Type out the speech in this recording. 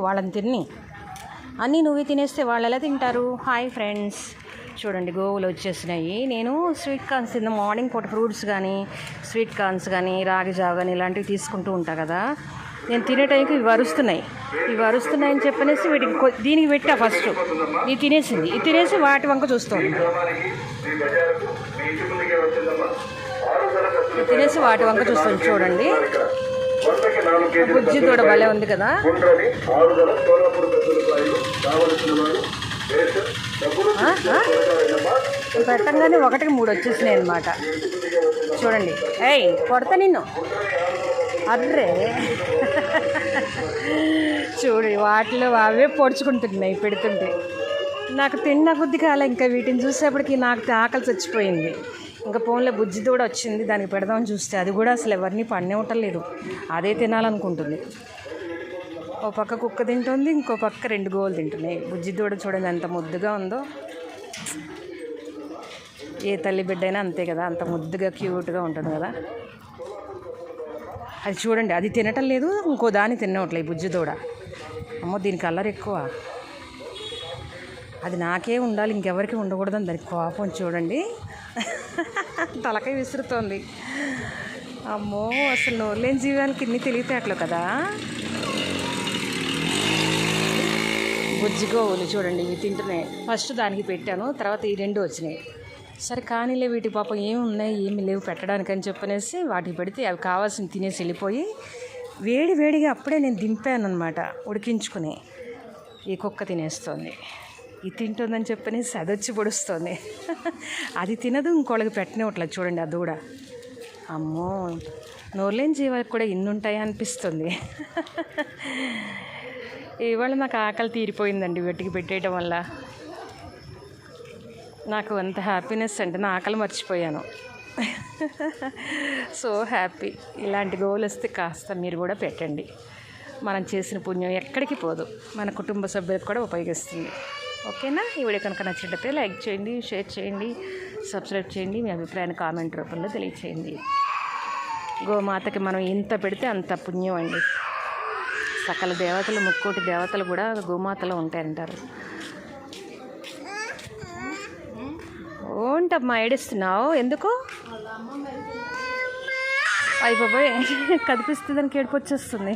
వాళ్ళని తిని అన్నీ నువ్వే తినేస్తే వాళ్ళు ఎలా తింటారు? హాయ్ ఫ్రెండ్స్, చూడండి గోవులు వచ్చేసినాయి. నేను స్వీట్ కార్న్స్ తిన్న మార్నింగ్ పూట ఫ్రూట్స్ కానీ స్వీట్ కార్న్స్ కానీ రాగి జావ కానీ ఇలాంటివి తీసుకుంటూ ఉంటా కదా. నేను తినే టైంకి ఇవి అరుస్తున్నాయని చెప్పనేసి వీటికి దీనికి పెట్టా. ఫస్ట్ ఇది తినేసింది, ఇది తినేసి వాటి వంక చూస్తుంది. తినేసి వాటి వంక చూస్తుంది. చూడండి బుజ్జి దూడ భలే ఉంది కదా. పెట్టంగానే 1కి 3 వచ్చేసినాయి అన్నమాట. చూడండి, ఏయ్ కొడతా నిన్ను, అర్రే చూడు వాటిలో అవే పొడుచుకుంటున్నాయి పెడుతుంటే. నాకు తిన్న బుద్ధి కాలే, ఇంకా వీటిని చూసేప్పటికి నాకు ఆకలి చచ్చిపోయింది. ఇంకా ఫోన్లో బుజ్జి దూడ వచ్చింది, దానికి పెడదామని చూస్తే అది కూడా అసలు ఎవరిని పన్నివ్వటం, అదే తినాలనుకుంటుంది. ఓ పక్క కుక్క తింటుంది, ఇంకో పక్క 2 గోవులు తింటున్నాయి. బుజ్జి దూడ చూడండి ఎంత ముద్దుగా ఉందో. ఏ తల్లి బిడ్డ అయినా అంతే కదా, అంత ముద్దుగా క్యూట్గా ఉంటుంది కదా. అది చూడండి, అది తినటం లేదు, ఇంకో దాన్ని తినవట్లేదు బుజ్జి దూడ. అమ్మో దీనికి కలర్ ఎక్కువ, అది నాకే ఉండాలి ఇంకెవరికి ఉండకూడదని దానికి కోపం. చూడండి తలకాయ విసురుతోంది. అమ్మో అసలు నోరులేని జీవానికి ఇన్ని తెలివితేటలు కదా. బుజ్జి గోవులు చూడండి ఇవి తింటున్నాయి. ఫస్ట్ దానికి పెట్టాను, తర్వాత ఈ 2 వచ్చినాయి. సరే కానీలే, వీటి పాపం ఏమి ఉన్నాయి ఏమి లేవు పెట్టడానికి అని చెప్పనేసి వాటికి పెడితే అవి కావాల్సింది తినేసి వెళ్ళిపోయి వేడిగా అప్పుడే నేను దింపాను అనమాట ఉడికించుకుని. ఈ కుక్క తినేస్తుంది, ఇది తింటుందని చెప్పనేసి అది వచ్చి పొడుస్తుంది. అది తినదు, ఇంకోళ్ళకి పెట్టనివ్వట్లేదు. చూడండి ఆ దూడ. అమ్మో నోరులేని జీవాలకు కూడా ఇన్ని ఉంటాయా అనిపిస్తుంది. ఇవాళ నాకు ఆకలి తీరిపోయిందండి వీటికి పెట్టేయటం వల్ల. నాకు అంత హ్యాపీనెస్ అంటే నా ఆకలి మర్చిపోయాను. So happy. ఇలాంటి గోవులు వస్తే కాస్త మీరు కూడా పెట్టండి. మనం చేసిన పుణ్యం ఎక్కడికి పోదు, మన కుటుంబ సభ్యులకు కూడా ఉపయోగిస్తుంది. ఓకేనా? ఈ వీడియో కనుక నచ్చినట్లయితే లైక్ చేయండి, షేర్ చేయండి, సబ్స్క్రైబ్ చేయండి. మీ అభిప్రాయాన్ని కామెంట్ రూపంలో తెలియచేయండి. గోమాతకి మనం ఎంత పెడితే అంత పుణ్యం అండి. సకల దేవతలు, 3 కోటి దేవతలు కూడా గోమాతలో ఉంటాయంటారు. ఏంటమ్మా ఏడుస్తున్నావు ఎందుకు? అయిపోయి కదిపిస్తే దానికి ఏడుపు వచ్చేస్తుంది.